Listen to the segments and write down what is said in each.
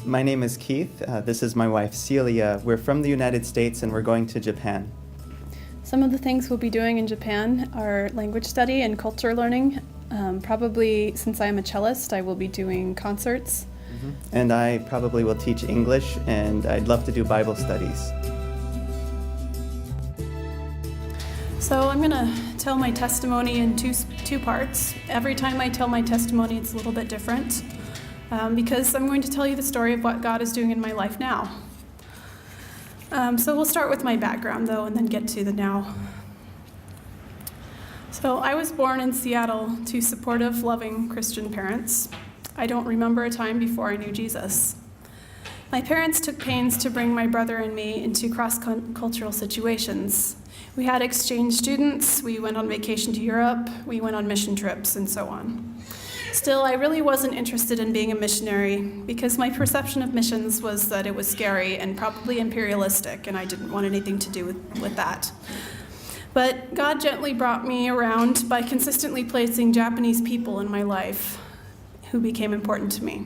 My name is Keith. This is my wife, Celia. We're from the United States and we're going to Japan. Some of the things we'll be doing in Japan are language study and culture learning. Probably, since I'm a cellist, I will be doing concerts. And I probably will teach English, and I'd love to do Bible studies. So I'm going to tell my testimony in two parts. Every time I tell my testimony, it's a little bit different, because I'm going to tell you the story of what God is doing in my life now. So we'll start with my background, though, and then get to the now. So I was born in Seattle to supportive, loving Christian parents. I don't remember a time before I knew Jesus. My parents took pains to bring my brother and me into cross-cultural situations. We had exchange students, we went on vacation to Europe, we went on mission trips, and so on. Still, I really wasn't interested in being a missionary because my perception of missions was that it was scary and probably imperialistic, and I didn't want anything to do with that. But God gently brought me around by consistently placing Japanese people in my life who became important to me.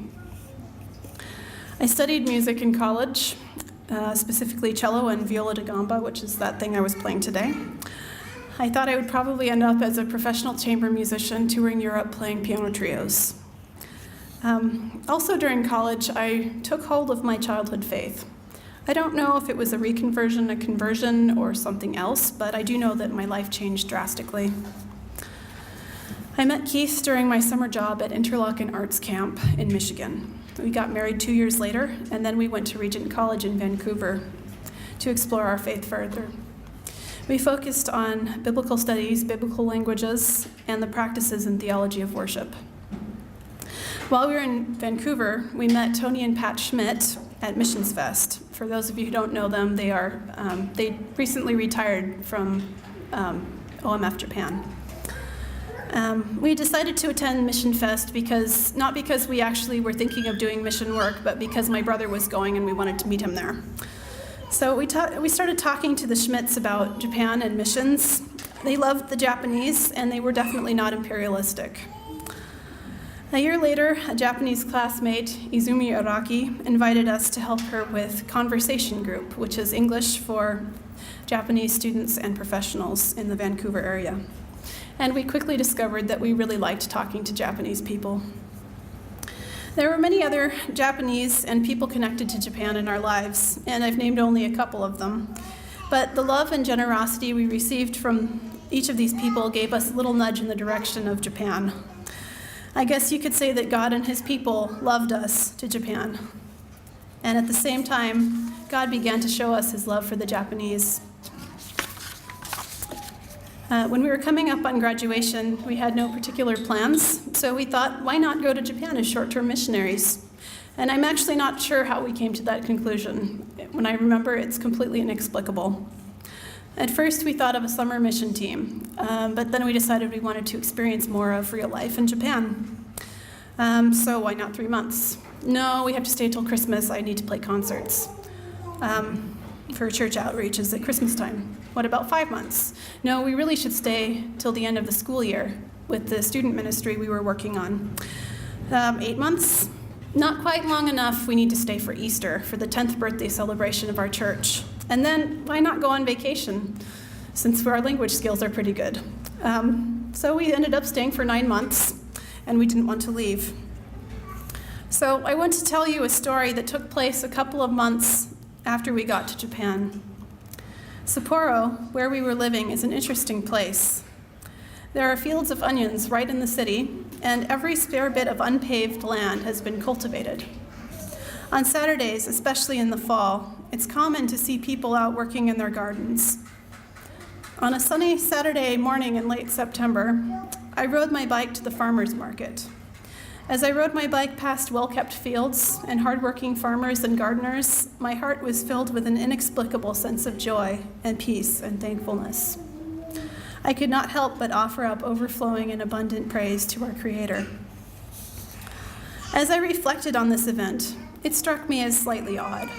I studied music in college, specifically cello and viola da gamba, which is that thing I was playing today. I thought I would probably end up as a professional chamber musician touring Europe playing piano trios. Also during college, I took hold of my childhood faith. I don't know if it was a reconversion, a conversion, or something else, but I do know that my life changed drastically. I met Keith during my summer job at Interlochen Arts Camp in Michigan. We got married 2 years later, and then we went to Regent College in Vancouver to explore our faith further. We focused on biblical studies, biblical languages, and the practices and theology of worship. While we were in Vancouver, we met Tony and Pat Schmidt at Missions Fest. For those of you who don't know them, they recently retired from OMF Japan. We decided to attend Mission Fest not because we actually were thinking of doing mission work, but because my brother was going and we wanted to meet him there. So we started talking to the Schmidts about Japan and missions. They loved the Japanese, and they were definitely not imperialistic. A year later, a Japanese classmate, Izumi Araki, invited us to help her with Conversation Group, which is English for Japanese students and professionals in the Vancouver area. And we quickly discovered that we really liked talking to Japanese people. There were many other Japanese and people connected to Japan in our lives, and I've named only a couple of them. But the love and generosity we received from each of these people gave us a little nudge in the direction of Japan. I guess you could say that God and his people loved us to Japan. And at the same time, God began to show us his love for the Japanese. When we were coming up on graduation, we had no particular plans, so we thought, why not go to Japan as short-term missionaries? And I'm actually not sure how we came to that conclusion. When I remember, it's completely inexplicable. At first, we thought of a summer mission team, but then we decided we wanted to experience more of real life in Japan. So why not 3 months? No, we have to stay till Christmas. I need to play concerts for church outreaches at Christmas time. What about 5 months? No, we really should stay till the end of the school year with the student ministry we were working on. 8 months? Not quite long enough. We need to stay for Easter, for the 10th birthday celebration of our church. And then why not go on vacation, since our language skills are pretty good? So we ended up staying for 9 months, and we didn't want to leave. So I want to tell you a story that took place a couple of months after we got to Japan. Sapporo, where we were living, is an interesting place. There are fields of onions right in the city, and every spare bit of unpaved land has been cultivated. On Saturdays, especially in the fall, it's common to see people out working in their gardens. On a sunny Saturday morning in late September, I rode my bike to the farmer's market. As I rode my bike past well-kept fields and hardworking farmers and gardeners, my heart was filled with an inexplicable sense of joy and peace and thankfulness. I could not help but offer up overflowing and abundant praise to our Creator. As I reflected on this event, it struck me as slightly odd.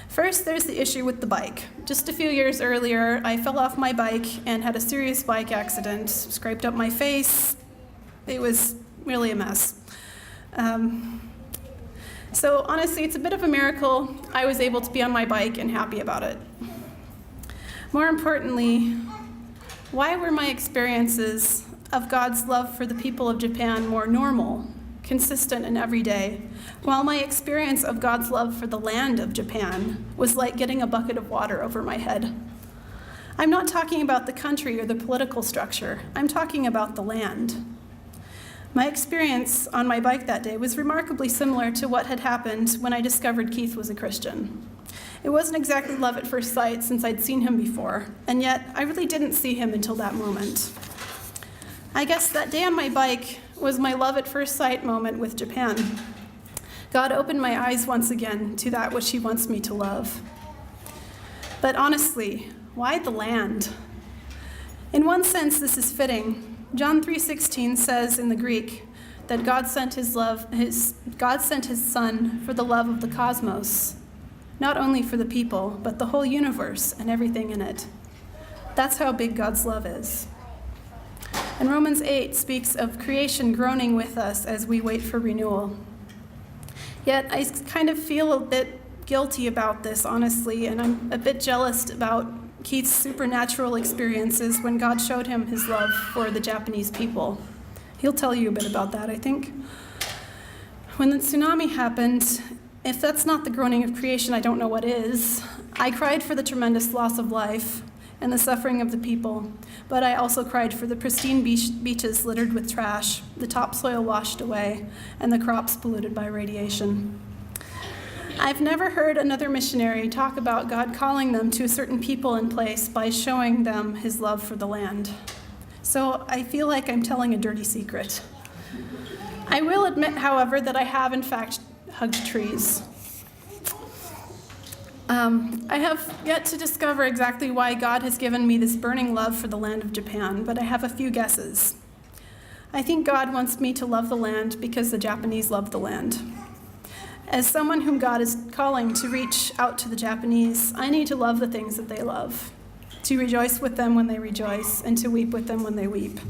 First, there's the issue with the bike. Just a few years earlier, I fell off my bike and had a serious bike accident, scraped up my face. It was really a mess. So honestly, it's a bit of a miracle I was able to be on my bike and happy about it. More importantly, why were my experiences of God's love for the people of Japan more normal, consistent, and everyday, while my experience of God's love for the land of Japan was like getting a bucket of water over my head? I'm not talking about the country or the political structure. I'm talking about the land. My experience on my bike that day was remarkably similar to what had happened when I discovered Keith was a Christian. It wasn't exactly love at first sight since I'd seen him before, and yet I really didn't see him until that moment. I guess that day on my bike was my love at first sight moment with Japan. God opened my eyes once again to that which he wants me to love. But honestly, why the land? In one sense, this is fitting. John 3:16 says in the Greek that God sent his son for the love of the cosmos, not only for the people, but the whole universe and everything in it. That's how big God's love is. And Romans 8 speaks of creation groaning with us as we wait for renewal. Yet I kind of feel a bit guilty about this, honestly, and I'm a bit jealous about Keith's supernatural experiences when God showed him his love for the Japanese people. He'll tell you a bit about that, I think. When the tsunami happened, if that's not the groaning of creation, I don't know what is. I cried for the tremendous loss of life and the suffering of the people, but I also cried for the pristine beaches littered with trash, the topsoil washed away, and the crops polluted by radiation. I've never heard another missionary talk about God calling them to a certain people and place by showing them his love for the land. So I feel like I'm telling a dirty secret. I will admit, however, that I have in fact hugged trees. I have yet to discover exactly why God has given me this burning love for the land of Japan, but I have a few guesses. I think God wants me to love the land because the Japanese love the land. As someone whom God is calling to reach out to the Japanese, I need to love the things that they love, to rejoice with them when they rejoice, and to weep with them when they weep.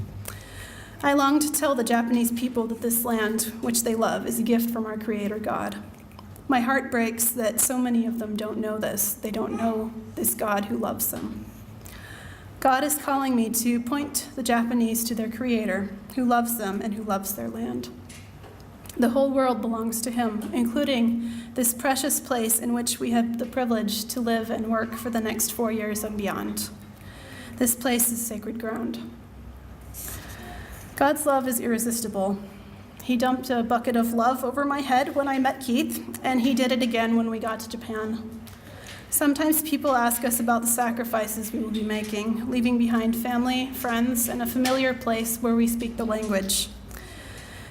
I long to tell the Japanese people that this land, which they love, is a gift from our Creator God. My heart breaks that so many of them don't know this. They don't know this God who loves them. God is calling me to point the Japanese to their Creator, who loves them and who loves their land. The whole world belongs to him, including this precious place in which we have the privilege to live and work for the next 4 years and beyond. This place is sacred ground. God's love is irresistible. He dumped a bucket of love over my head when I met Keith, and he did it again when we got to Japan. Sometimes people ask us about the sacrifices we will be making, leaving behind family, friends, and a familiar place where we speak the language.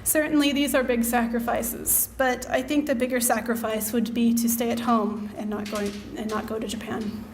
Certainly, these are big sacrifices, but I think the bigger sacrifice would be to stay at home and not go to Japan.